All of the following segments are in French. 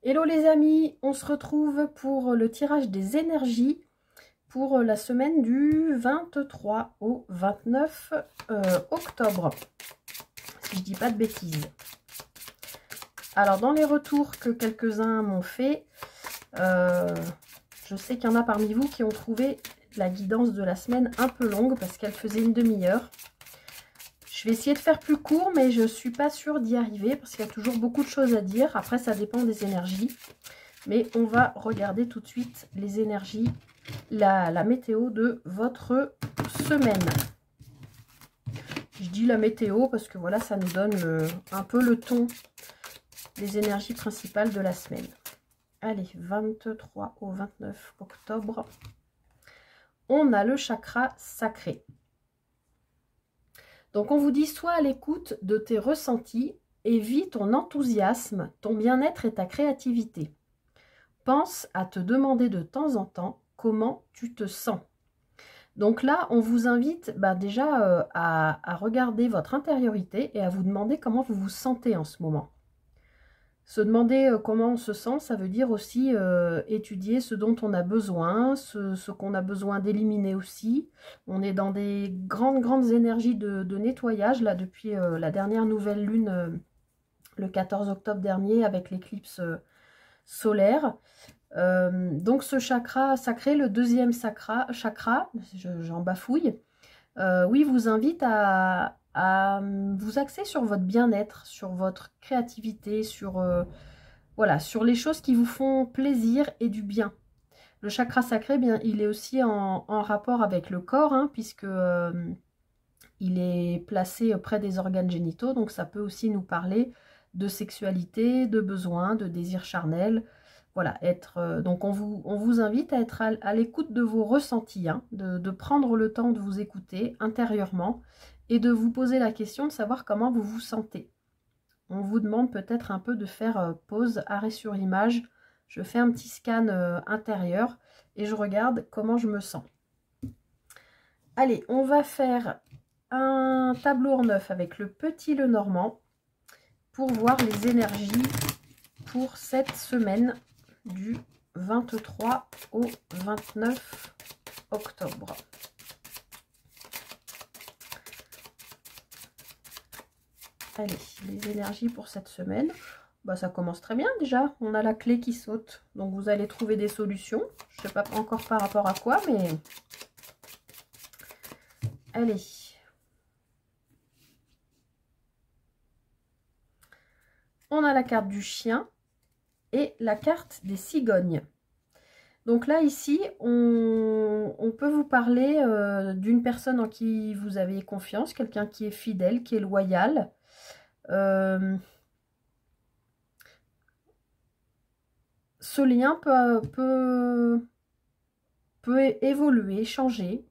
Hello les amis, on se retrouve pour le tirage des énergies pour la semaine du 23 au 29 octobre, si je dis pas de bêtises. Alors dans les retours que quelques-uns m'ont fait, je sais qu'il y en a parmi vous qui ont trouvé la guidance de la semaine un peu longue parce qu'elle faisait une demi-heure. Je vais essayer de faire plus court, mais je ne suis pas sûre d'y arriver parce qu'il y a toujours beaucoup de choses à dire. Après, ça dépend des énergies. Mais on va regarder tout de suite les énergies, la météo de votre semaine. Je dis la météo parce que voilà, ça nous donne un peu le ton des énergies principales de la semaine. Allez, 23 au 29 octobre, on a le chakra sacré. Donc on vous dit, sois à l'écoute de tes ressentis et vis ton enthousiasme, ton bien-être et ta créativité. Pense à te demander de temps en temps comment tu te sens. Donc là, on vous invite déjà à regarder votre intériorité et à vous demander comment vous vous sentez en ce moment. Se demander comment on se sent, ça veut dire aussi étudier ce dont on a besoin, ce qu'on a besoin d'éliminer aussi. On est dans des grandes énergies de nettoyage là depuis la dernière nouvelle lune, le 14 octobre dernier avec l'éclipse solaire. Donc ce chakra sacré, le deuxième chakra, j'en bafouille, oui, vous invite à vous axer sur votre bien-être, sur votre créativité, sur, voilà, sur les choses qui vous font plaisir et du bien. Le chakra sacré, bien, il est aussi en rapport avec le corps, hein, puisque il est placé près des organes génitaux, donc ça peut aussi nous parler de sexualité, de besoins, de désirs charnels. Voilà, donc on vous invite à être à l'écoute de vos ressentis, hein, de prendre le temps de vous écouter intérieurement et de vous poser la question de savoir comment vous vous sentez. On vous demande peut-être un peu de faire pause, arrêt sur image. Je fais un petit scan intérieur et je regarde comment je me sens. Allez, on va faire un tableau en neuf avec le petit Lenormand pour voir les énergies pour cette semaine du 23 au 29 octobre. Allez, les énergies pour cette semaine. Ça commence très bien déjà. On a la clé qui saute. Donc vous allez trouver des solutions. Je ne sais pas encore par rapport à quoi, mais... Allez. On a la carte du chien et la carte des cigognes. Donc là, ici, on peut vous parler d'une personne en qui vous avez confiance, quelqu'un qui est fidèle, qui est loyal. Ce lien peut évoluer, changer.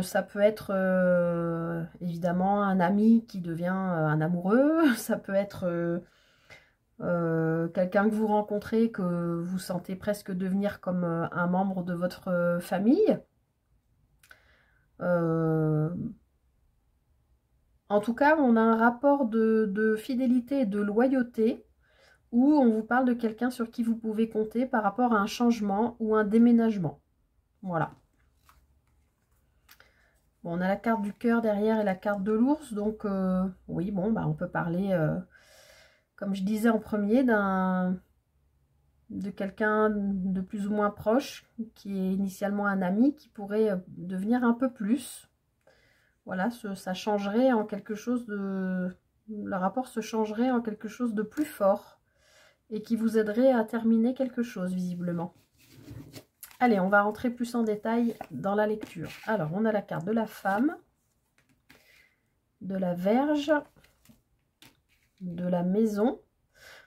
Ça peut être évidemment un ami qui devient un amoureux. Ça peut être quelqu'un que vous rencontrez, que vous sentez presque devenir comme un membre de votre famille. En tout cas, on a un rapport de fidélité et de loyauté où on vous parle de quelqu'un sur qui vous pouvez compter par rapport à un changement ou un déménagement. Voilà. Bon, on a la carte du cœur derrière et la carte de l'ours. Donc, oui, bon, on peut parler, comme je disais en premier, de quelqu'un de plus ou moins proche, qui est initialement un ami, qui pourrait devenir un peu plus. Voilà, ça changerait en quelque chose de... Le rapport se changerait en quelque chose de plus fort et qui vous aiderait à terminer quelque chose, visiblement. Allez, on va rentrer plus en détail dans la lecture. Alors, on a la carte de la femme, de la Vierge, de la maison.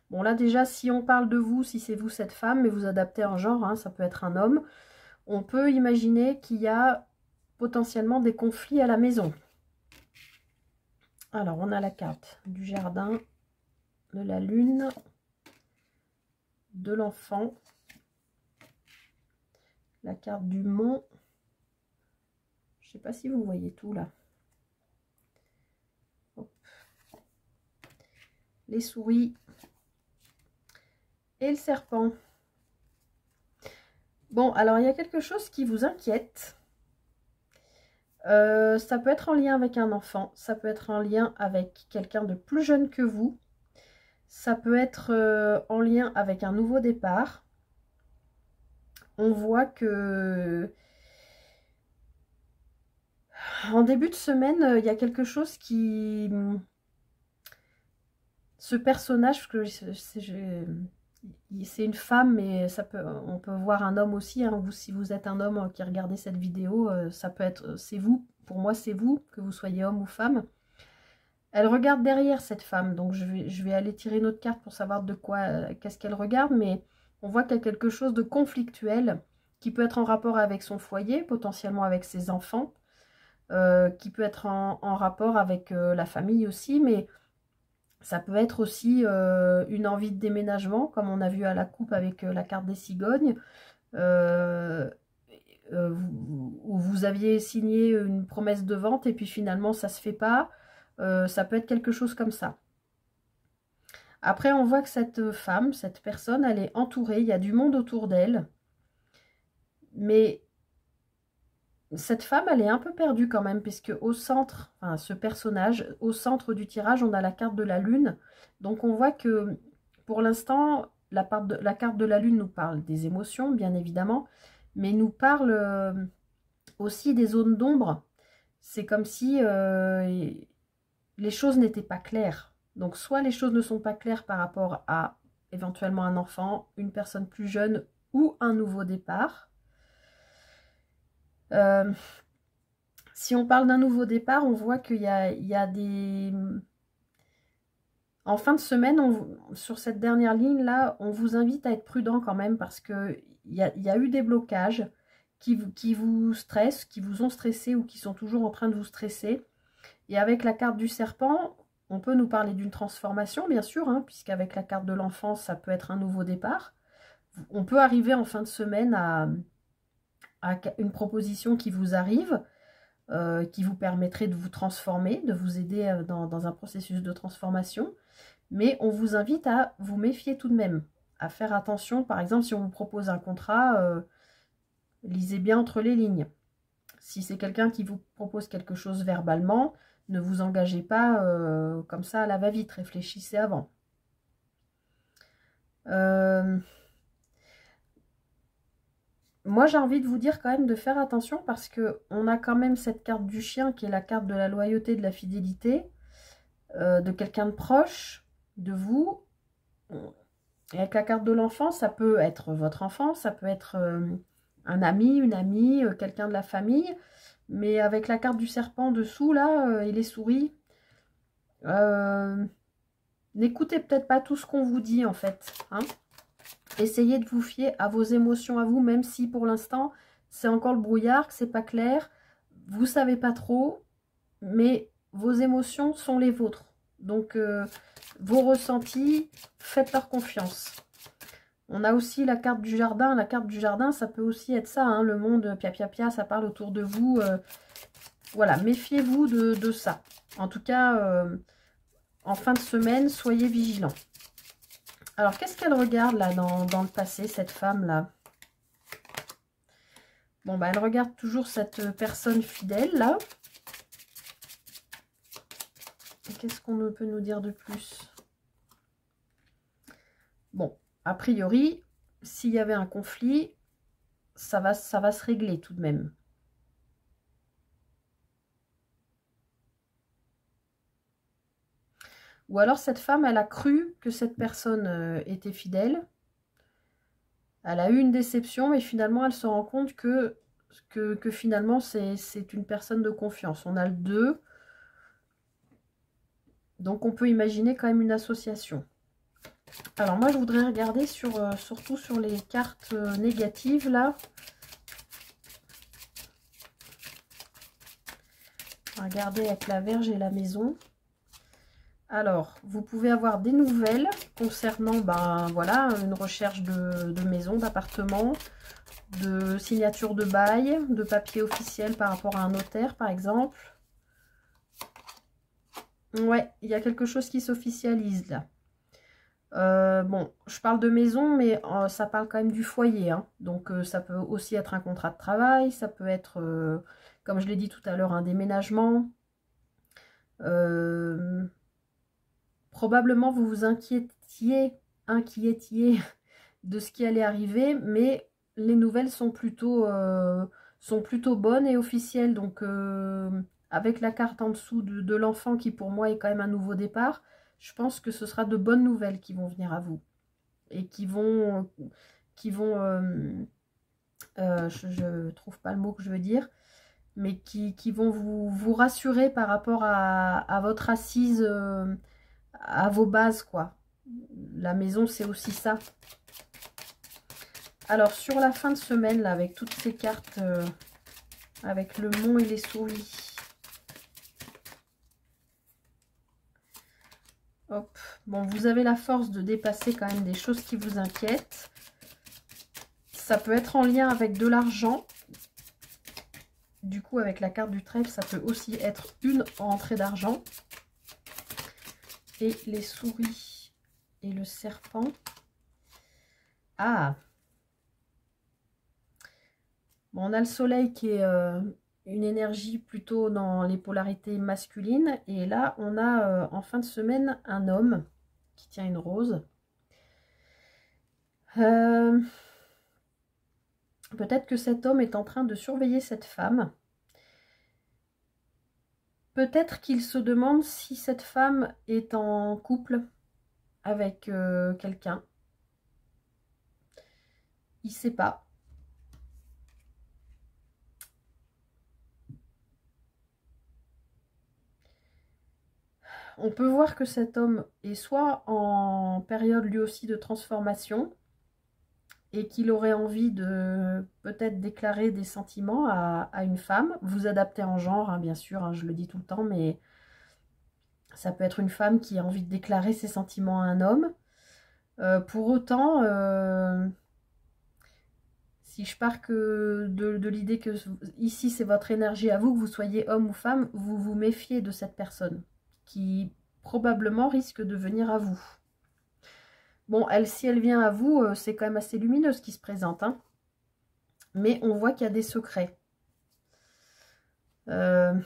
Bon, là, déjà, si on parle de vous, si c'est vous cette femme, mais vous adaptez en genre, hein, ça peut être un homme, on peut imaginer qu'il y a potentiellement des conflits à la maison. Alors, on a la carte du jardin, de la lune, de l'enfant, la carte du mont. Je ne sais pas si vous voyez tout là. Hop. Les souris, Et le serpent. Bon, alors il y a quelque chose qui vous inquiète. Ça peut être en lien avec un enfant, ça peut être en lien avec quelqu'un de plus jeune que vous, ça peut être en lien avec un nouveau départ. On voit que en début de semaine, il y a quelque chose qui... Ce personnage, que c'est une femme, mais ça peut, on peut voir un homme aussi. Hein. Vous, si vous êtes un homme qui regardez cette vidéo, ça peut être, c'est vous. Pour moi, c'est vous, que vous soyez homme ou femme. Elle regarde derrière cette femme, donc je vais aller tirer une autre carte pour savoir de quoi, qu'est-ce qu'elle regarde, mais on voit qu'il y a quelque chose de conflictuel qui peut être en rapport avec son foyer, potentiellement avec ses enfants, qui peut être en rapport avec la famille aussi, mais ça peut être aussi une envie de déménagement, comme on a vu à la coupe avec la carte des cigognes, où vous aviez signé une promesse de vente et puis finalement ça ne se fait pas. Ça peut être quelque chose comme ça. Après, on voit que cette femme, cette personne, elle est entourée, il y a du monde autour d'elle. Mais cette femme, elle est un peu perdue quand même, puisque au centre, enfin, ce personnage, au centre du tirage, on a la carte de la lune. Donc on voit que pour l'instant, la carte de la lune nous parle des émotions, bien évidemment, mais nous parle aussi des zones d'ombre. C'est comme si les choses n'étaient pas claires. Donc soit les choses ne sont pas claires par rapport à éventuellement un enfant, une personne plus jeune ou un nouveau départ. Si on parle d'un nouveau départ, on voit qu'il y a des... En fin de semaine, sur cette dernière ligne-là, on vous invite à être prudent quand même parce qu'il y a eu des blocages qui vous stressent, qui vous ont stressé ou qui sont toujours en train de vous stresser. Et avec la carte du serpent, on peut nous parler d'une transformation, bien sûr, hein, puisqu'avec la carte de l'enfance, ça peut être un nouveau départ. On peut arriver en fin de semaine à une proposition qui vous arrive, qui vous permettrait de vous transformer, de vous aider dans un processus de transformation. Mais on vous invite à vous méfier tout de même, à faire attention. Par exemple, si on vous propose un contrat, lisez bien entre les lignes. Si c'est quelqu'un qui vous propose quelque chose verbalement, ne vous engagez pas comme ça à la va-vite, réfléchissez avant. Moi, j'ai envie de vous dire quand même de faire attention parce qu'on a quand même cette carte du chien qui est la carte de la loyauté, de la fidélité, de quelqu'un de proche de vous. Et avec la carte de l'enfant, ça peut être votre enfant, ça peut être un ami, une amie, quelqu'un de la famille. Mais avec la carte du serpent dessous, là, et les souris, n'écoutez peut-être pas tout ce qu'on vous dit, en fait. Hein. Essayez de vous fier à vos émotions à vous, même si pour l'instant, c'est encore le brouillard, que c'est pas clair. Vous savez pas trop, mais vos émotions sont les vôtres. Donc, vos ressentis, faites-leur confiance. On a aussi la carte du jardin. La carte du jardin, ça peut aussi être ça. Hein, le monde, pia pia pia, ça parle autour de vous. Voilà, méfiez-vous de ça. En tout cas, en fin de semaine, soyez vigilants. Alors, qu'est-ce qu'elle regarde là dans le passé, cette femme-là? Bon, bah, elle regarde toujours cette personne fidèle, là. Qu'est-ce qu'on peut nous dire de plus? Bon, a priori, s'il y avait un conflit, ça va se régler tout de même. Ou alors cette femme, elle a cru que cette personne était fidèle. Elle a eu une déception, mais finalement, elle se rend compte que finalement, c'est une personne de confiance. On a le 2. Donc, on peut imaginer quand même une association. Alors, moi, je voudrais regarder surtout sur les cartes négatives, là. Regardez avec la Vierge et la Maison. Alors, vous pouvez avoir des nouvelles concernant, ben voilà, une recherche de maison, d'appartement, de signature de bail, de papier officiel par rapport à un notaire, par exemple. Ouais, il y a quelque chose qui s'officialise là. Bon, je parle de maison, mais ça parle quand même du foyer, hein. Donc ça peut aussi être un contrat de travail, ça peut être, comme je l'ai dit tout à l'heure, un déménagement. Euh, Probablement vous vous inquiétiez de ce qui allait arriver, mais les nouvelles sont plutôt bonnes et officielles. Donc avec la carte en dessous de l'enfant qui pour moi est quand même un nouveau départ, je pense que ce sera de bonnes nouvelles qui vont venir à vous et qui vont je trouve pas le mot que je veux dire, mais qui vont vous rassurer par rapport à votre assise, à vos bases, quoi. La maison, c'est aussi ça. Alors, sur la fin de semaine, là, avec toutes ces cartes, avec le mont et les souris. Hop. Bon, vous avez la force de dépasser quand même des choses qui vous inquiètent. Ça peut être en lien avec de l'argent. Du coup, avec la carte du trèfle, ça peut aussi être une rentrée d'argent. Et les souris et le serpent. Ah! Bon, on a le soleil qui est une énergie plutôt dans les polarités masculines. Et là, on a en fin de semaine un homme qui tient une rose. Peut-être que cet homme est en train de surveiller cette femme. Peut-être qu'il se demande si cette femme est en couple avec quelqu'un. Il ne sait pas. On peut voir que cet homme est soit en période lui aussi de transformation et qu'il aurait envie de peut-être déclarer des sentiments à une femme. Vous adaptez en genre, hein, bien sûr, hein, je le dis tout le temps, mais ça peut être une femme qui a envie de déclarer ses sentiments à un homme. Pour autant, si je pars que de l'idée que ici c'est votre énergie à vous, que vous soyez homme ou femme, vous vous méfiez de cette personne qui probablement risque de venir à vous. Bon, si elle vient à vous, c'est quand même assez lumineux ce qui se présente, hein. Mais on voit qu'il y a des secrets. Il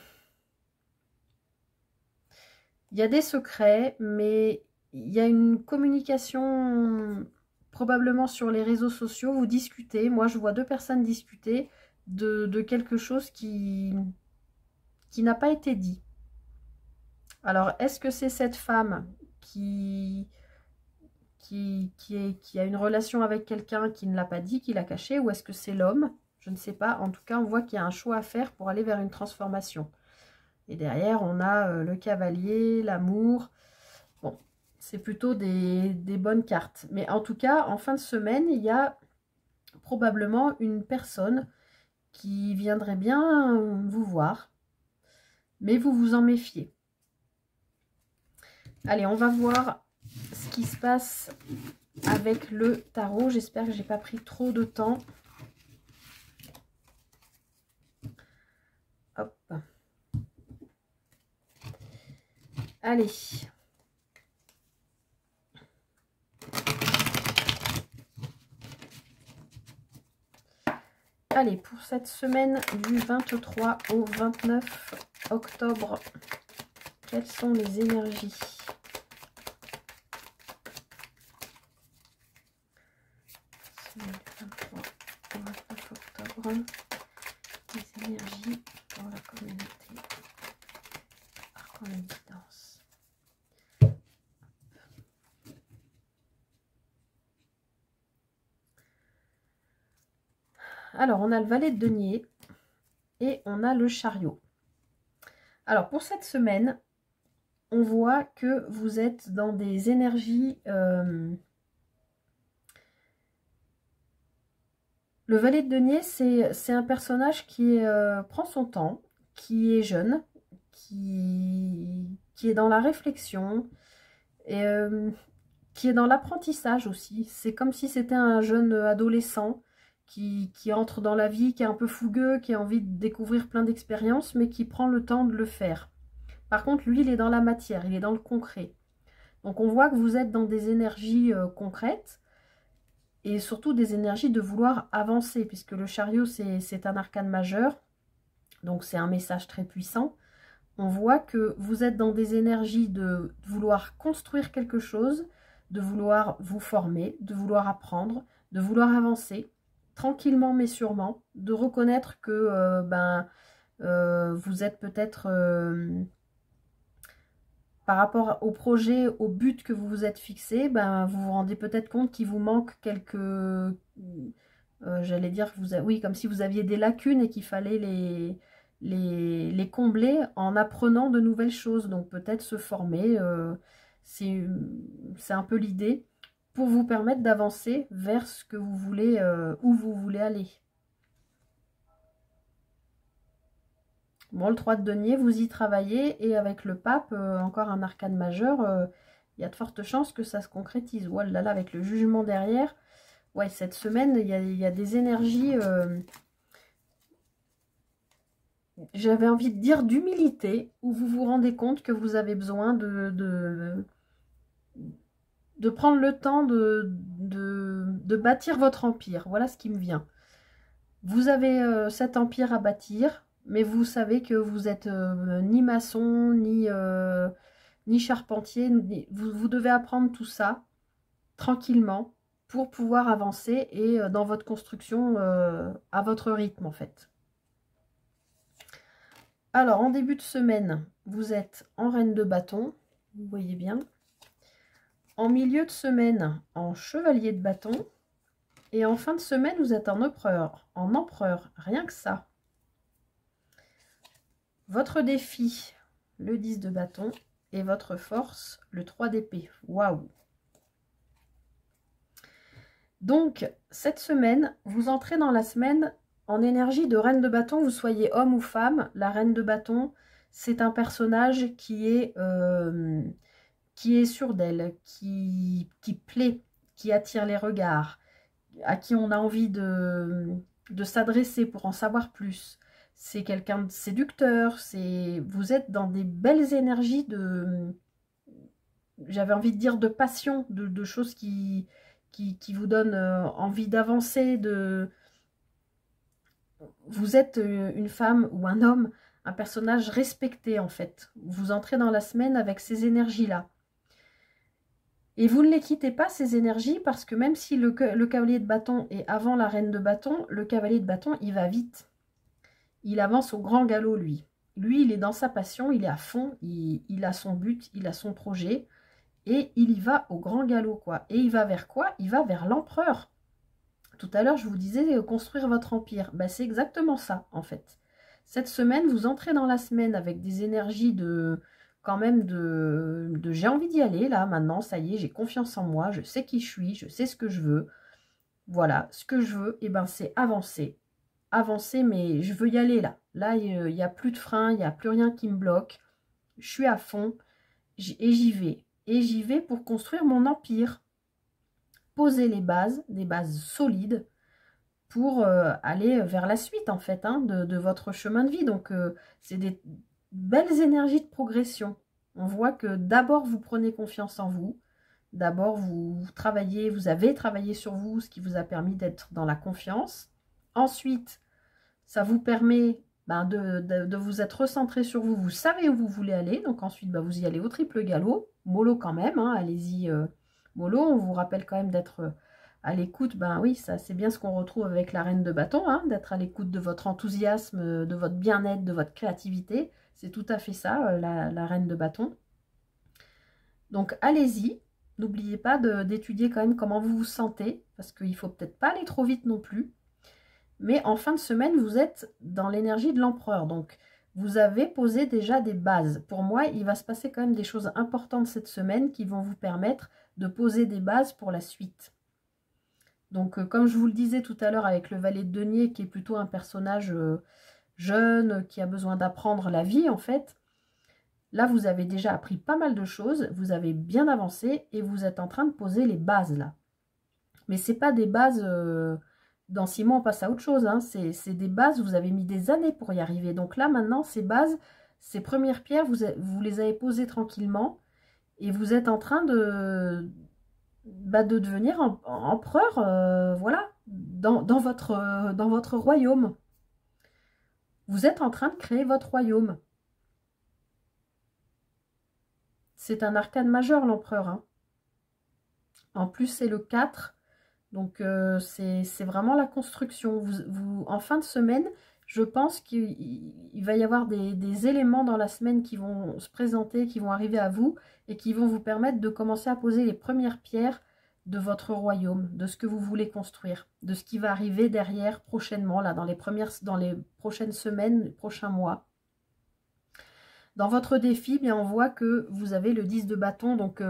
y a des secrets, mais il y a une communication probablement sur les réseaux sociaux. Vous discutez. Moi, je vois deux personnes discuter de quelque chose qui n'a pas été dit. Alors, est-ce que c'est cette femme qui a une relation avec quelqu'un qui ne l'a pas dit, qui l'a caché, ou est-ce que c'est l'homme? Je ne sais pas. En tout cas, on voit qu'il y a un choix à faire pour aller vers une transformation. Et derrière, on a le cavalier, l'amour. Bon, c'est plutôt des bonnes cartes. Mais en tout cas, en fin de semaine, il y a probablement une personne qui viendrait bien vous voir. Mais vous vous en méfiez. Allez, on va voir ce qui se passe avec le tarot. J'espère que j'ai pas pris trop de temps. Hop. Allez. Allez, pour cette semaine du 23 au 29 octobre, quelles sont les énergies? Semaine du 23 au 29 octobre, les énergies pour la communauté. Arcan de guidance. Alors, on a le valet de denier et on a le chariot. Alors, pour cette semaine, on voit que vous êtes dans des énergies... le valet de denier, c'est un personnage qui prend son temps, qui est jeune, qui est dans la réflexion, et qui est dans l'apprentissage aussi. C'est comme si c'était un jeune adolescent qui entre dans la vie, qui est un peu fougueux, qui a envie de découvrir plein d'expériences, mais qui prend le temps de le faire. Par contre, lui, il est dans la matière, il est dans le concret. Donc on voit que vous êtes dans des énergies concrètes et surtout des énergies de vouloir avancer, puisque le chariot c'est un arcane majeur, donc c'est un message très puissant. On voit que vous êtes dans des énergies de vouloir construire quelque chose, de vouloir vous former, de vouloir apprendre, de vouloir avancer, tranquillement mais sûrement, de reconnaître que vous êtes peut-être, par rapport au projet, au but que vous vous êtes fixé, vous vous rendez peut-être compte qu'il vous manque quelques... j'allais dire que oui, comme si vous aviez des lacunes et qu'il fallait les combler en apprenant de nouvelles choses. Donc peut-être se former, c'est un peu l'idée, pour vous permettre d'avancer vers ce que vous voulez, où vous voulez aller. Bon, le 3 de denier, vous y travaillez, et avec le pape, encore un arcane majeur, il y a de fortes chances que ça se concrétise. Voilà, là, avec le jugement derrière, ouais, cette semaine, il y a des énergies, j'avais envie de dire d'humilité, où vous vous rendez compte que vous avez besoin de prendre le temps de bâtir votre empire. Voilà ce qui me vient. Vous avez cet empire à bâtir, mais vous savez que vous êtes ni maçon, ni charpentier. Vous devez apprendre tout ça tranquillement pour pouvoir avancer et dans votre construction à votre rythme en fait. Alors, en début de semaine, vous êtes en reine de bâton, vous voyez bien. En milieu de semaine, en chevalier de bâton. Et en fin de semaine, vous êtes en empereur, rien que ça. Votre défi, le 10 de bâton. Et votre force, le 3 d'épée. Waouh! Donc, cette semaine, vous entrez dans la semaine en énergie de reine de bâton, vous soyez homme ou femme. La reine de bâton, c'est un personnage qui est sûr d'elle, qui plaît, qui attire les regards, à qui on a envie de s'adresser pour en savoir plus. C'est quelqu'un de séducteur, vous êtes dans des belles énergies j'avais envie de dire de passion, de choses qui vous donnent envie d'avancer, vous êtes une femme ou un homme, un personnage respecté en fait. Vous entrez dans la semaine avec ces énergies-là. Et vous ne les quittez pas, ces énergies, parce que même si le cavalier de bâton est avant la reine de bâton, le cavalier de bâton, il va vite. Il avance au grand galop, lui. Lui, il est dans sa passion, il est à fond, il a son but, il a son projet, et il y va au grand galop, quoi. Et il va vers quoi? Il va vers l'empereur. Tout à l'heure, je vous disais construire votre empire. Ben, c'est exactement ça, en fait. Cette semaine, vous entrez dans la semaine avec des énergies quand même j'ai envie d'y aller, là, maintenant, ça y est, j'ai confiance en moi, je sais qui je suis, je sais ce que je veux. Voilà, ce que je veux, et ben, c'est avancer. Avancer, mais je veux y aller, là. Là, il n'y a plus de frein, il n'y a plus rien qui me bloque. Je suis à fond, et j'y vais. Et j'y vais pour construire mon empire. Poser les bases, des bases solides, pour aller vers la suite, en fait, hein, de votre chemin de vie. Donc, c'est des belles énergies de progression. On voit que d'abord, vous prenez confiance en vous. D'abord, vous travaillez, vous avez travaillé sur vous, ce qui vous a permis d'être dans la confiance. Ensuite, ça vous permet de vous être recentré sur vous. Vous savez où vous voulez aller. Donc ensuite, vous y allez au triple galop. Mollo quand même, hein, allez-y mollo. On vous rappelle quand même d'être à l'écoute. Oui, ça c'est bien ce qu'on retrouve avec la reine de bâton, hein, d'être à l'écoute de votre enthousiasme, de votre bien-être, de votre créativité. C'est tout à fait ça, la reine de bâton. Donc allez-y. N'oubliez pas d'étudier quand même comment vous vous sentez, parce qu'il ne faut peut-être pas aller trop vite non plus. Mais en fin de semaine, vous êtes dans l'énergie de l'empereur. Donc, vous avez posé déjà des bases. Pour moi, il va se passer quand même des choses importantes cette semaine qui vont vous permettre de poser des bases pour la suite. Donc, comme je vous le disais tout à l'heure avec le valet de denier, qui est plutôt un personnage jeune, qui a besoin d'apprendre la vie, en fait. Là, vous avez déjà appris pas mal de choses, vous avez bien avancé et vous êtes en train de poser les bases, là. Mais ce n'est pas des bases... dans 6 mois, on passe à autre chose. Hein. C'est des bases, vous avez mis des années pour y arriver. Donc là, maintenant, ces bases, ces premières pierres, vous les avez posées tranquillement. Et vous êtes en train de devenir empereur, voilà, dans votre royaume. Vous êtes en train de créer votre royaume. C'est un arcane majeur, l'empereur, hein. En plus, c'est le 4. Donc, c'est vraiment la construction. En fin de semaine, je pense qu'il va y avoir des éléments dans la semaine qui vont se présenter, qui vont arriver à vous et qui vont vous permettre de commencer à poser les premières pierres de votre royaume, de ce que vous voulez construire, de ce qui va arriver derrière prochainement, là, dans les prochaines semaines, les prochains mois. Dans votre défi, bien, on voit que vous avez le 10 de bâton, donc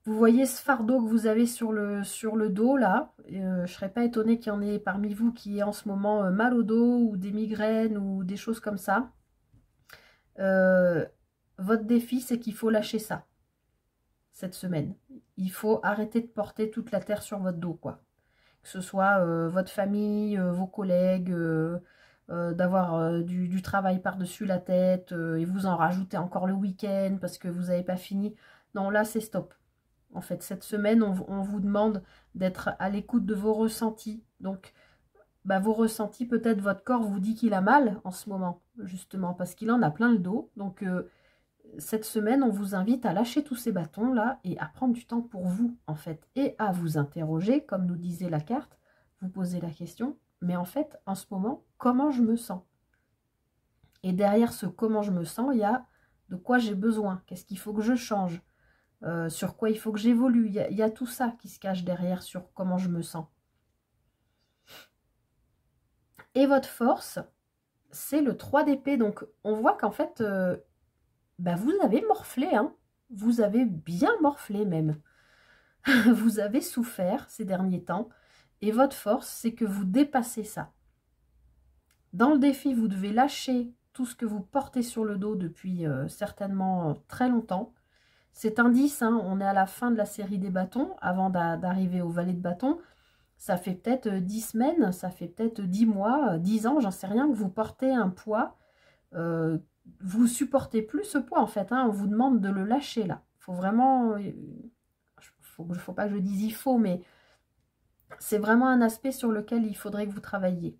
vous voyez ce fardeau que vous avez sur le dos, là. Je ne serais pas étonnée qu'il y en ait parmi vous qui aient en ce moment mal au dos ou des migraines ou des choses comme ça. Votre défi, c'est qu'il faut lâcher ça cette semaine. Il faut arrêter de porter toute la terre sur votre dos, quoi. Que ce soit votre famille, vos collègues, d'avoir du travail par-dessus la tête et vous en rajoutez encore le week-end parce que vous n'avez pas fini. Non, là, c'est stop. En fait, cette semaine, on vous demande d'être à l'écoute de vos ressentis. Donc, vos ressentis, peut-être votre corps vous dit qu'il a mal en ce moment, justement, parce qu'il en a plein le dos. Donc, cette semaine, on vous invite à lâcher tous ces bâtons-là et à prendre du temps pour vous, en fait, et à vous interroger, comme nous disait la carte, vous posez la question, mais en fait, en ce moment, comment je me sens? Et derrière ce comment je me sens, il y a de quoi j'ai besoin, qu'est-ce qu'il faut que je change, sur quoi il faut que j'évolue. Il y a tout ça qui se cache derrière sur comment je me sens. Et votre force, c'est le 3 d'épée. Donc, on voit qu'en fait, vous avez morflé, hein. Vous avez bien morflé même. Vous avez souffert ces derniers temps. Et votre force, c'est que vous dépassez ça. Dans le défi, vous devez lâcher tout ce que vous portez sur le dos depuis certainement très longtemps. C'est un 10, hein, on est à la fin de la série des bâtons, avant d'arriver au valet de bâton. Ça fait peut-être 10 semaines, ça fait peut-être 10 mois, 10 ans, j'en sais rien, que vous portez un poids. Vous supportez plus ce poids, en fait, hein, on vous demande de le lâcher, là. Il faut vraiment... faut pas que je dise il faut, mais c'est vraiment un aspect sur lequel il faudrait que vous travailliez.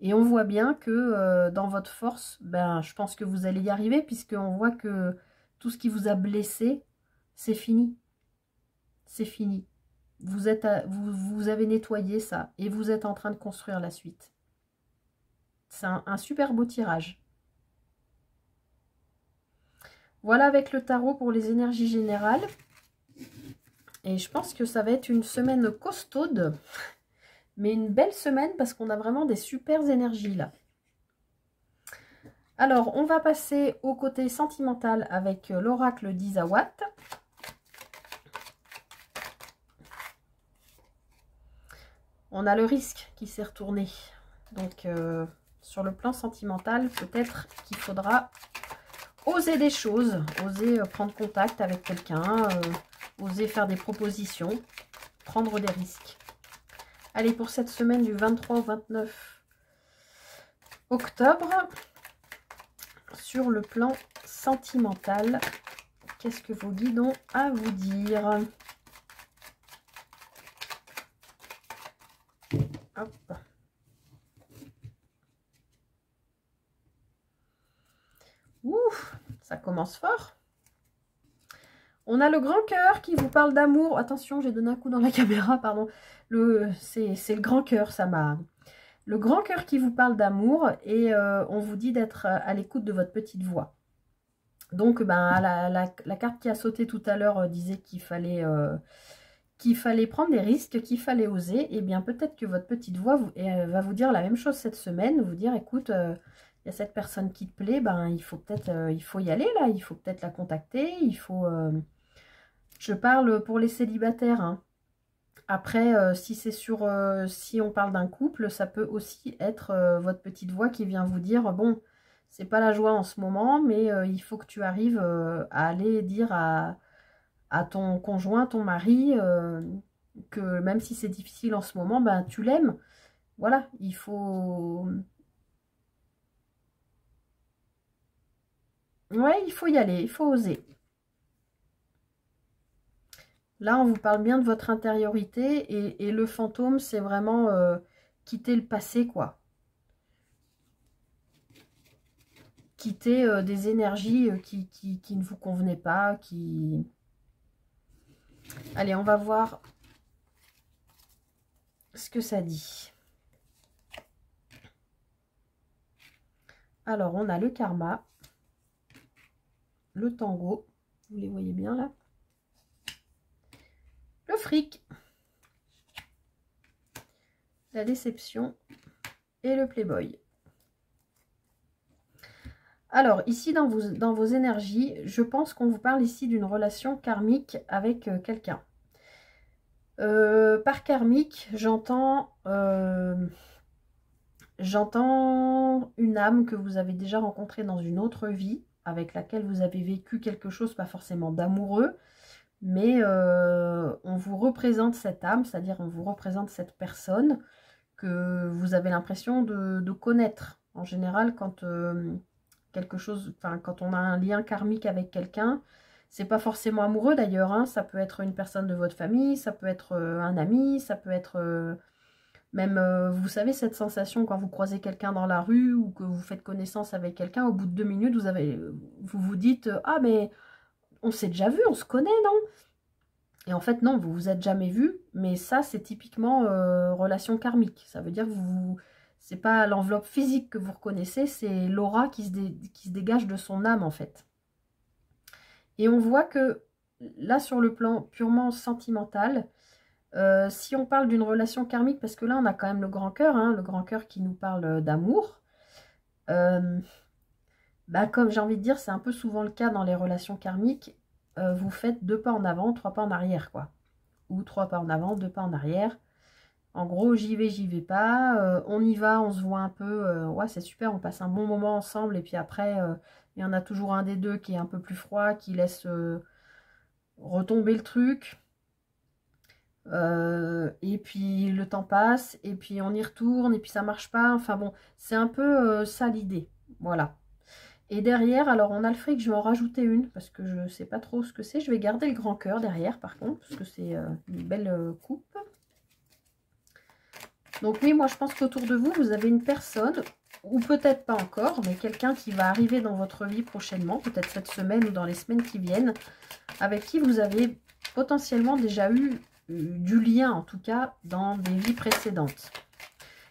Et on voit bien que dans votre force, je pense que vous allez y arriver, puisqu'on voit que tout ce qui vous a blessé, c'est fini. C'est fini. Vous avez nettoyé ça et vous êtes en train de construire la suite. C'est un super beau tirage. Voilà avec le tarot pour les énergies générales. Et je pense que ça va être une semaine costaude, mais une belle semaine parce qu'on a vraiment des super énergies là. Alors, on va passer au côté sentimental avec l'oracle d'Isawat. On a le risque qui s'est retourné. Donc, sur le plan sentimental, peut-être qu'il faudra oser des choses, oser prendre contact avec quelqu'un, oser faire des propositions, prendre des risques. Allez, pour cette semaine du 23 au 29 octobre, sur le plan sentimental, qu'est-ce que vos guides ont à vous dire? Hop. Ouf, ça commence fort. On a le grand cœur qui vous parle d'amour. Attention, j'ai donné un coup dans la caméra, pardon. C'est le grand cœur, ça m'a... Le grand cœur qui vous parle d'amour et on vous dit d'être à l'écoute de votre petite voix. Donc, la carte qui a sauté tout à l'heure disait qu'il fallait prendre des risques, qu'il fallait oser. Et bien, peut-être que votre petite voix va vous dire la même chose cette semaine, vous dire, écoute, il y a cette personne qui te plaît, il faut peut-être, il faut y aller là, il faut peut-être la contacter, il faut... Je parle pour les célibataires, hein. Après, si on parle d'un couple, ça peut aussi être votre petite voix qui vient vous dire, bon, c'est pas la joie en ce moment, mais il faut que tu arrives à aller dire à ton conjoint, ton mari, que même si c'est difficile en ce moment, tu l'aimes. Voilà, il faut... Ouais, il faut y aller, il faut oser. Là, on vous parle bien de votre intériorité et le fantôme, c'est vraiment quitter le passé, quoi. Quitter des énergies qui ne vous convenaient pas, qui... Allez, on va voir ce que ça dit. Alors, on a le karma, le tango, vous les voyez bien là, le fric, la déception et le playboy. Alors, ici, dans vos énergies, je pense qu'on vous parle ici d'une relation karmique avec quelqu'un. Par karmique, j'entends une âme que vous avez déjà rencontrée dans une autre vie, avec laquelle vous avez vécu quelque chose, pas forcément d'amoureux, mais on vous représente cette âme, c'est-à-dire on vous représente cette personne que vous avez l'impression de connaître. En général, quand quelque chose, enfin, quand on a un lien karmique avec quelqu'un, c'est pas forcément amoureux d'ailleurs, hein, ça peut être une personne de votre famille, ça peut être un ami, ça peut être même, vous savez, cette sensation quand vous croisez quelqu'un dans la rue ou que vous faites connaissance avec quelqu'un, au bout de 2 minutes, vous vous dites ah mais on s'est déjà vu, on se connaît, non? Et en fait non, vous vous êtes jamais vu, mais ça c'est typiquement relation karmique. Ça veut dire que c'est pas l'enveloppe physique que vous reconnaissez, c'est l'aura qui se dégage de son âme en fait. Et on voit que là, sur le plan purement sentimental, si on parle d'une relation karmique, parce que là, on a quand même le grand cœur, hein, le grand cœur qui nous parle d'amour. Bah, comme j'ai envie de dire, c'est un peu souvent le cas dans les relations karmiques. Vous faites 2 pas en avant, 3 pas en arrière, quoi. Ou 3 pas en avant, 2 pas en arrière. En gros, j'y vais pas. On y va, on se voit un peu. Ouais, c'est super, on passe un bon moment ensemble. Et puis après, il y en a toujours un des deux qui est un peu plus froid, qui laisse retomber le truc. Et puis le temps passe, et puis on y retourne, et puis ça marche pas. Enfin bon, c'est un peu ça l'idée. Voilà. Et derrière, alors on a le fric, je vais en rajouter une, parce que je sais pas trop ce que c'est. Je vais garder le grand cœur derrière, par contre, parce que c'est une belle coupe. Donc oui, moi je pense qu'autour de vous, vous avez une personne, ou peut-être pas encore, mais quelqu'un qui va arriver dans votre vie prochainement, peut-être cette semaine ou dans les semaines qui viennent, avec qui vous avez potentiellement déjà eu du lien, en tout cas, dans des vies précédentes.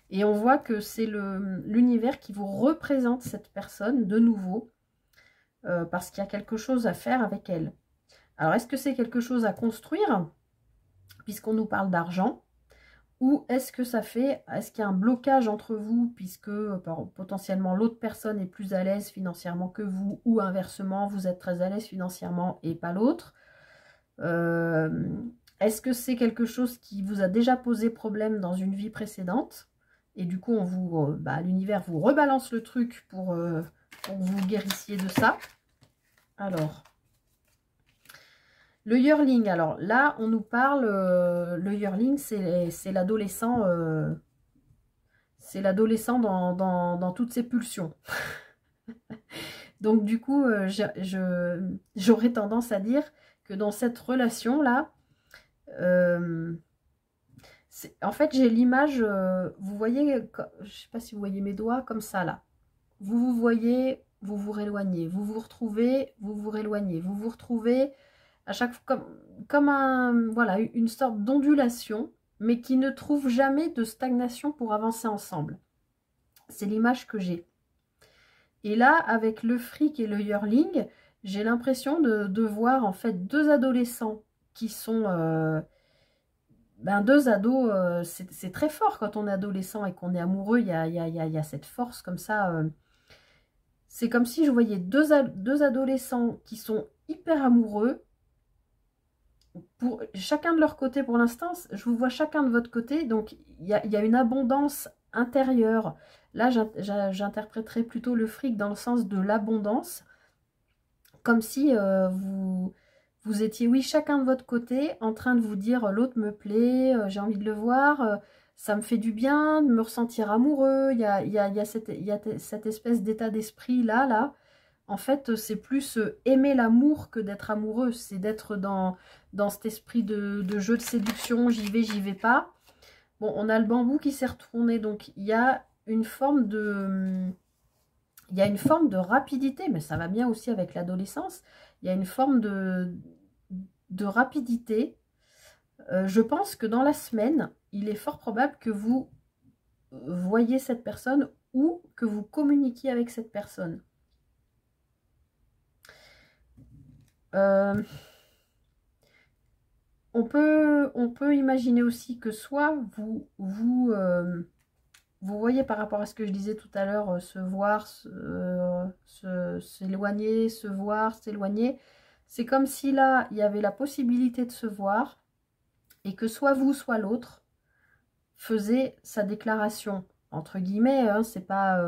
Et on voit que c'est l'univers qui vous représente cette personne de nouveau, parce qu'il y a quelque chose à faire avec elle. Alors, est-ce que c'est quelque chose à construire, puisqu'on nous parle d'argent, ou est-ce que est-ce qu'il y a un blocage entre vous, puisque potentiellement l'autre personne est plus à l'aise financièrement que vous, ou inversement, vous êtes très à l'aise financièrement et pas l'autre. Est-ce que c'est quelque chose qui vous a déjà posé problème dans une vie précédente? Et du coup, l'univers vous rebalance le truc pour que vous guérissiez de ça. Alors, le yearling, alors là, on nous parle, le yearling, c'est l'adolescent dans toutes ses pulsions. Donc du coup, j'aurais tendance à dire que dans cette relation-là, en fait, j'ai l'image, vous voyez, je ne sais pas si vous voyez mes doigts, comme ça, là. Vous vous voyez, vous vous rééloignez, vous vous retrouvez, vous vous rééloignez, vous vous retrouvez, à chaque fois, comme voilà, une sorte d'ondulation, mais qui ne trouve jamais de stagnation pour avancer ensemble. C'est l'image que j'ai. Et là, avec le fric et le yearling, j'ai l'impression de voir, en fait, 2 adolescents qui sont... deux ados, c'est très fort quand on est adolescent et qu'on est amoureux, il y a cette force comme ça. C'est comme si je voyais deux adolescents qui sont hyper amoureux, pour chacun de leur côté pour l'instant, je vous vois chacun de votre côté, donc il y a une abondance intérieure. Là, j'interpréterais plutôt le fric dans le sens de l'abondance, comme si vous étiez, oui, chacun de votre côté, en train de vous dire, l'autre me plaît, j'ai envie de le voir, ça me fait du bien de me ressentir amoureux, il y a cette espèce d'état d'esprit là, En fait, c'est plus aimer l'amour que d'être amoureux. C'est d'être dans cet esprit de jeu de séduction, j'y vais pas. Bon, on a le bambou qui s'est retourné, donc il y a une forme de... Il y a une forme de rapidité, mais ça va bien aussi avec l'adolescence. Il y a une forme de rapidité. Je pense que dans la semaine, il est fort probable que vous voyez cette personne ou que vous communiquiez avec cette personne. On peut imaginer aussi que soit vous voyez par rapport à ce que je disais tout à l'heure, se voir, s'éloigner, se voir, s'éloigner. C'est comme si là, il y avait la possibilité de se voir et que soit vous, soit l'autre faisait sa déclaration. Entre guillemets, hein, c'est pas...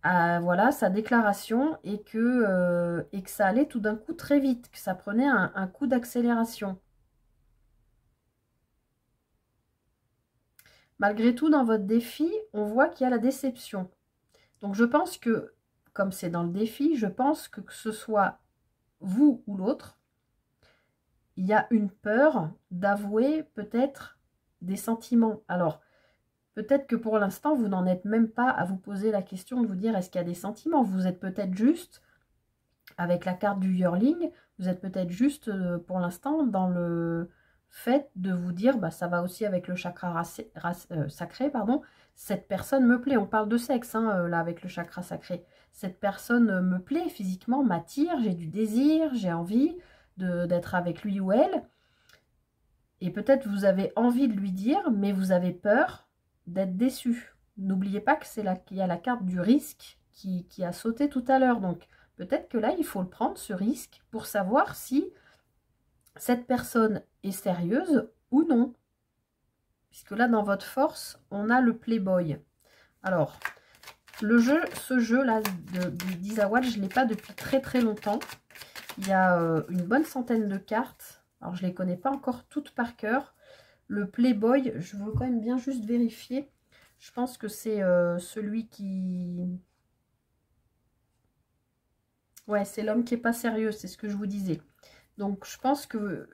voilà, sa déclaration et que ça allait tout d'un coup très vite, que ça prenait un coup d'accélération. Malgré tout, dans votre défi, on voit qu'il y a la déception. Donc je pense que, comme c'est dans le défi, je pense que ce soit vous ou l'autre, il y a une peur d'avouer peut-être des sentiments. Alors, peut-être que pour l'instant, vous n'en êtes même pas à vous poser la question de vous dire est-ce qu'il y a des sentiments. Vous êtes peut-être juste, avec la carte du yearling, vous êtes peut-être juste pour l'instant dans le fait de vous dire, bah, ça va aussi avec le chakra sacré, pardon, cette personne me plaît. On parle de sexe, hein, là, avec le chakra sacré. Cette personne me plaît physiquement, m'attire, j'ai du désir, j'ai envie d'être avec lui ou elle. Et peut-être vous avez envie de lui dire, mais vous avez peur d'être déçu. N'oubliez pas que c'est là qu'il y a la carte du risque qui a sauté tout à l'heure. Donc, peut-être que là, il faut le prendre, ce risque, pour savoir si cette personne est sérieuse ou non. Puisque là, dans votre force, on a le Playboy. Alors, ce jeu-là du Dizawad, je ne l'ai pas depuis très très longtemps. Il y a une bonne centaine de cartes. Alors, je ne les connais pas encore toutes par cœur. Le Playboy, je veux quand même bien juste vérifier. Je pense que c'est celui qui... Ouais, c'est l'homme qui n'est pas sérieux, c'est ce que je vous disais. Donc, je pense que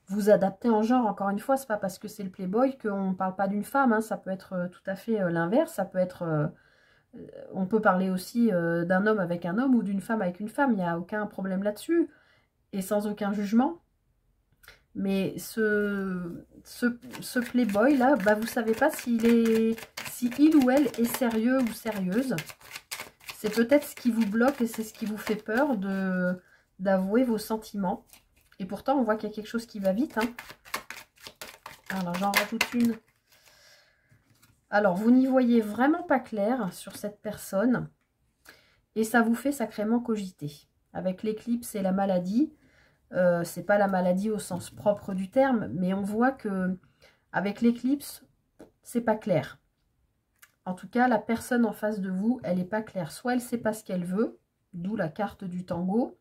vous adaptez en genre, encore une fois, c'est pas parce que c'est le Playboy qu'on ne parle pas d'une femme. Hein, ça peut être tout à fait l'inverse. Ça peut être... on peut parler aussi d'un homme avec un homme ou d'une femme avec une femme. Il n'y a aucun problème là-dessus. Et sans aucun jugement. Mais ce Playboy là, bah, vous ne savez pas si il ou elle est sérieux ou sérieuse. C'est peut-être ce qui vous bloque et c'est ce qui vous fait peur d'avouer vos sentiments. Et pourtant, on voit qu'il y a quelque chose qui va vite. Hein. Alors, j'en rajoute une. Alors, vous n'y voyez vraiment pas clair sur cette personne. Et ça vous fait sacrément cogiter. Avec l'éclipse et la maladie, c'est pas la maladie au sens propre du terme, mais on voit que avec l'éclipse, c'est pas clair. En tout cas, la personne en face de vous, elle n'est pas claire. Soit elle ne sait pas ce qu'elle veut, d'où la carte du tango.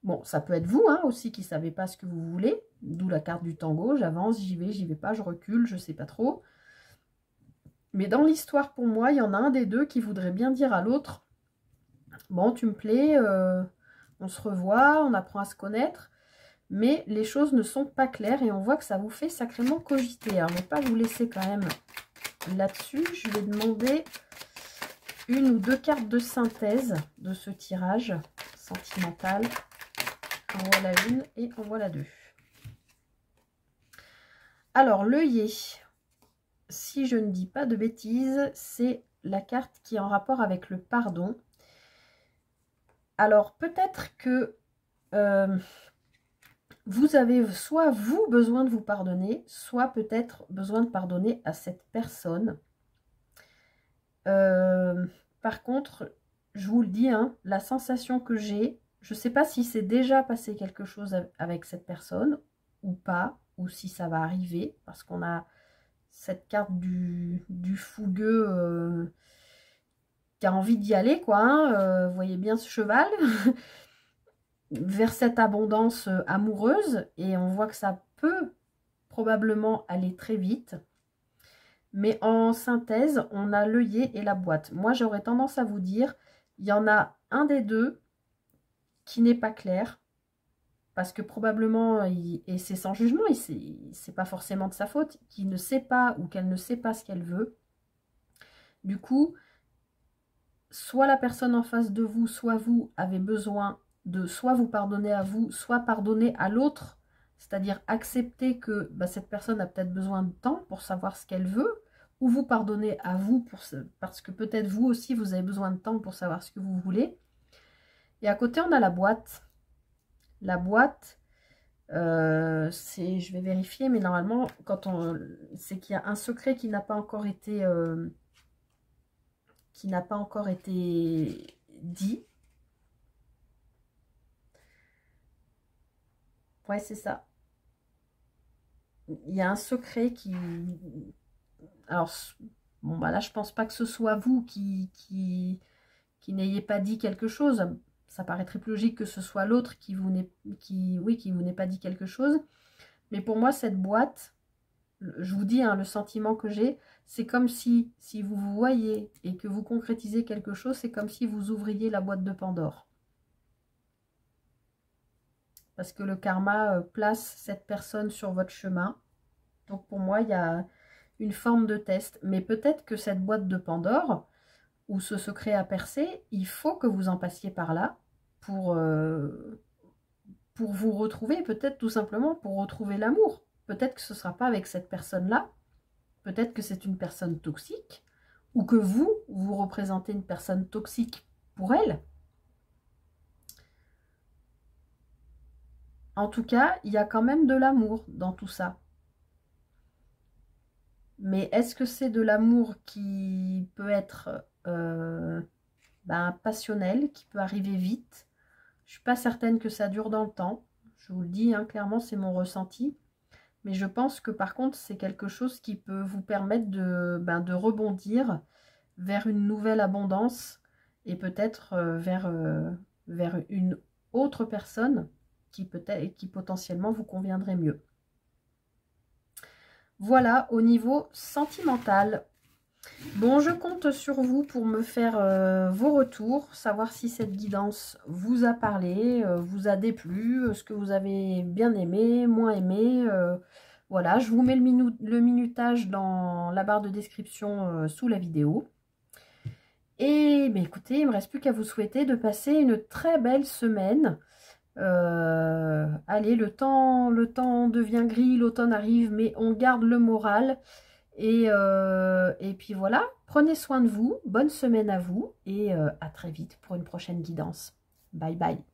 Bon, ça peut être vous hein, aussi qui ne savez pas ce que vous voulez, d'où la carte du tango. J'avance, j'y vais pas, je recule, je ne sais pas trop. Mais dans l'histoire, pour moi, il y en a un des deux qui voudrait bien dire à l'autre, bon, tu me plais, on se revoit, on apprend à se connaître. Mais les choses ne sont pas claires et on voit que ça vous fait sacrément cogiter. Alors, je ne vais pas vous laisser quand même là-dessus. Je vais demander une ou deux cartes de synthèse de ce tirage sentimental. En voilà une et en voilà deux. Alors, l'œillet, si je ne dis pas de bêtises, c'est la carte qui est en rapport avec le pardon. Alors, peut-être que... vous avez soit vous besoin de vous pardonner, soit peut-être besoin de pardonner à cette personne. Par contre, je vous le dis, hein, la sensation que j'ai, je ne sais pas si c'est déjà passé quelque chose avec cette personne ou pas, ou si ça va arriver, parce qu'on a cette carte du fougueux qui a envie d'y aller, quoi. Hein, vous voyez bien ce cheval vers cette abondance amoureuse et on voit que ça peut probablement aller très vite. Mais en synthèse, on a l'œillet et la boîte. Moi, j'aurais tendance à vous dire, il y en a un des deux qui n'est pas clair. Parce que probablement, et c'est sans jugement, c'est pas forcément de sa faute, qu'il ne sait pas ou qu'elle ne sait pas ce qu'elle veut. Du coup, soit la personne en face de vous, soit vous avez besoin de soit vous pardonner à vous, soit pardonner à l'autre. C'est-à-dire accepter que cette personne a peut-être besoin de temps pour savoir ce qu'elle veut, ou vous pardonner à vous parce que peut-être vous aussi vous avez besoin de temps pour savoir ce que vous voulez. Et à côté, on a la boîte. La boîte, je vais vérifier, mais normalement, c'est qu'il y a un secret qui n'a pas encore été dit. Ouais, c'est ça. Il y a un secret qui... Alors, bon, là, je pense pas que ce soit vous qui n'ayez pas dit quelque chose. Ça paraîtrait plus logique que ce soit l'autre qui vous n'ait pas dit quelque chose. Mais pour moi, cette boîte, je vous dis, hein, le sentiment que j'ai, c'est comme si vous vous voyez et que vous concrétisez quelque chose, c'est comme si vous ouvriez la boîte de Pandore. Parce que le karma place cette personne sur votre chemin. Donc pour moi, il y a une forme de test. Mais peut-être que cette boîte de Pandore, ou ce secret à percer, il faut que vous en passiez par là pour vous retrouver, peut-être tout simplement pour retrouver l'amour. Peut-être que ce ne sera pas avec cette personne-là, peut-être que c'est une personne toxique, ou que vous représentez une personne toxique pour elle. En tout cas, il y a quand même de l'amour dans tout ça. Mais est-ce que c'est de l'amour qui peut être passionnel, qui peut arriver vite? Je ne suis pas certaine que ça dure dans le temps. Je vous le dis, hein, clairement, c'est mon ressenti. Mais je pense que par contre, c'est quelque chose qui peut vous permettre de rebondir vers une nouvelle abondance et peut-être vers une autre personne qui potentiellement vous conviendrait mieux. Voilà, au niveau sentimental. Bon, je compte sur vous pour me faire vos retours, savoir si cette guidance vous a parlé, vous a déplu, ce que vous avez bien aimé, moins aimé. Voilà, je vous mets le minutage dans la barre de description sous la vidéo. Et écoutez, il ne me reste plus qu'à vous souhaiter de passer une très belle semaine. Allez, le temps devient gris, l'automne arrive, mais on garde le moral. Et puis voilà, prenez soin de vous, bonne semaine à vous et à très vite pour une prochaine guidance. Bye bye.